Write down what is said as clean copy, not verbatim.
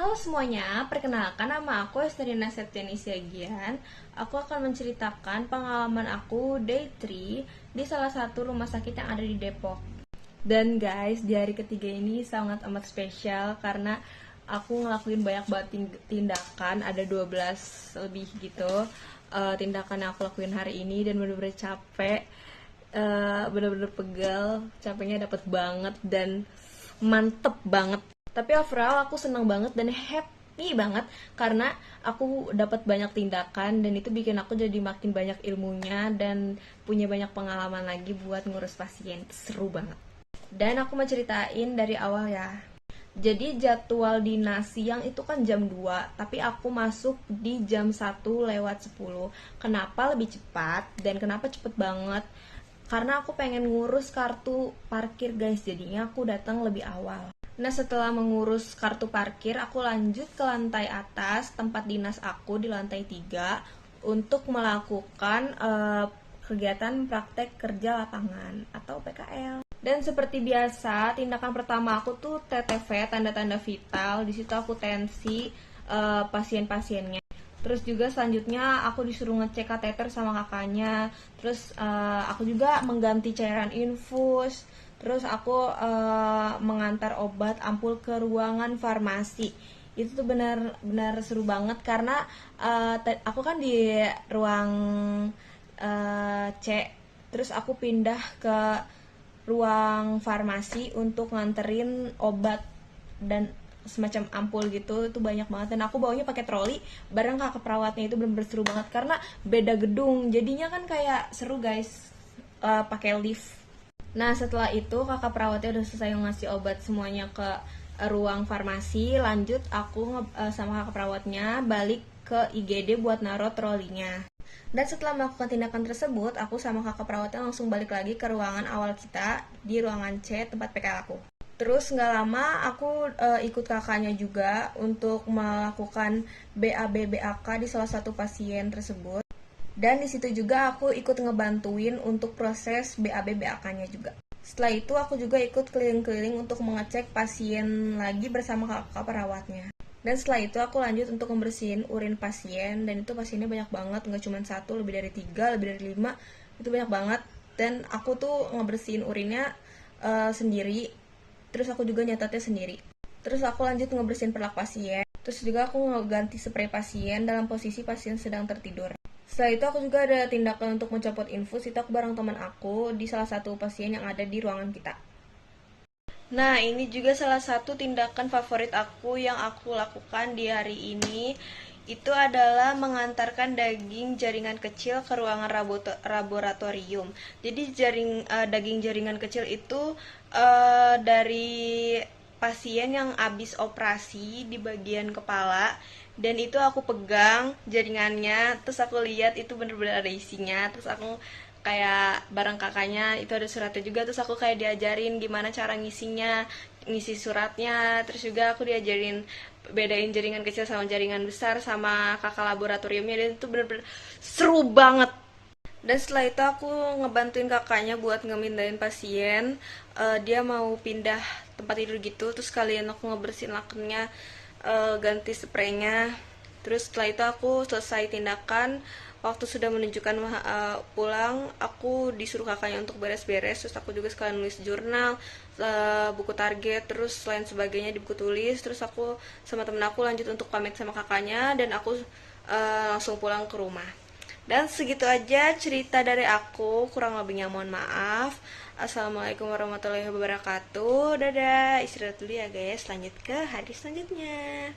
Halo semuanya, perkenalkan nama aku Esterina Septiani Siagian. Aku akan menceritakan pengalaman aku day 3 di salah satu rumah sakit yang ada di Depok. Dan guys, di hari ketiga ini sangat amat spesial karena aku ngelakuin banyak banget tindakan, ada 12 lebih gitu. Tindakan yang aku lakuin hari ini dan bener-bener capek, bener-bener pegal, capeknya dapet banget dan mantep banget. Tapi overall aku senang banget dan happy banget karena aku dapat banyak tindakan dan itu bikin aku jadi makin banyak ilmunya dan punya banyak pengalaman lagi buat ngurus pasien. Seru banget. Dan aku mau ceritain dari awal ya. Jadi jadwal dinas siang itu kan jam 2, tapi aku masuk di jam 1 lewat 10. Kenapa lebih cepat dan kenapa cepet banget? Karena aku pengen ngurus kartu parkir guys, jadinya aku datang lebih awal. Nah, setelah mengurus kartu parkir, aku lanjut ke lantai atas tempat dinas aku di lantai 3 untuk melakukan kegiatan praktek kerja lapangan atau PKL. Dan seperti biasa, tindakan pertama aku tuh TTV, tanda-tanda vital. Di situ aku tensi pasien-pasiennya. Terus juga selanjutnya aku disuruh ngecek kateter sama kakaknya. Terus aku juga mengganti cairan infus. Terus aku mengantar obat ampul ke ruangan farmasi. Itu tuh benar-benar seru banget karena aku kan di ruang C. Terus aku pindah ke ruang farmasi untuk nganterin obat dan semacam ampul gitu. Itu banyak banget dan aku bawanya pakai troli bareng kakak perawatnya. Itu bener-bener seru banget karena beda gedung jadinya kan kayak seru guys, pakai lift. Nah setelah itu kakak perawatnya udah selesai ngasih obat semuanya ke ruang farmasi. Lanjut aku sama kakak perawatnya balik ke IGD buat naro trolinya. Dan setelah melakukan tindakan tersebut, aku sama kakak perawatnya langsung balik lagi ke ruangan awal kita di ruangan C tempat PKL aku. Terus nggak lama aku ikut kakaknya juga untuk melakukan BAB BAK di salah satu pasien tersebut. Dan di situ juga aku ikut ngebantuin untuk proses BAB BAK-nya juga. Setelah itu aku juga ikut keliling-keliling untuk mengecek pasien lagi bersama kakak perawatnya. Dan setelah itu aku lanjut untuk membersihin urin pasien. Dan itu pasiennya banyak banget, nggak cuma satu, lebih dari 3, lebih dari 5. Itu banyak banget. Dan aku tuh ngebersihin urinnya sendiri. Terus aku juga nyatetnya sendiri. Terus aku lanjut ngebersihin perlak pasien. Terus juga aku ngeganti spray pasien dalam posisi pasien sedang tertidur. Setelah itu aku juga ada tindakan untuk mencopot infus. Itu aku bareng teman aku di salah satu pasien yang ada di ruangan kita. Nah, ini juga salah satu tindakan favorit aku yang aku lakukan di hari ini. Itu adalah mengantarkan daging jaringan kecil ke ruangan laboratorium. Jadi daging jaringan kecil itu dari pasien yang habis operasi di bagian kepala, dan itu aku pegang jaringannya, terus aku lihat itu bener-bener ada isinya, terus aku kayak bareng kakaknya itu ada suratnya juga, terus aku kayak diajarin gimana cara ngisinya, ngisi suratnya. Terus juga aku diajarin bedain jaringan kecil sama jaringan besar sama kakak laboratoriumnya, dan itu bener-bener seru banget. Dan setelah itu aku ngebantuin kakaknya buat ngemindahin pasien. Dia mau pindah tempat tidur gitu, terus kalian aku ngebersihin lakennya, ganti spraynya. Terus setelah itu aku selesai tindakan. Waktu sudah menunjukkan pulang, aku disuruh kakaknya untuk beres-beres. Terus aku juga sekalian nulis jurnal, buku target, terus lain sebagainya di buku tulis. Terus aku sama temen aku lanjut untuk pamit sama kakaknya, dan aku langsung pulang ke rumah. Dan segitu aja cerita dari aku, kurang lebihnya mohon maaf. Assalamualaikum warahmatullahi wabarakatuh. Dadah, istirahat dulu ya guys, lanjut ke hari selanjutnya.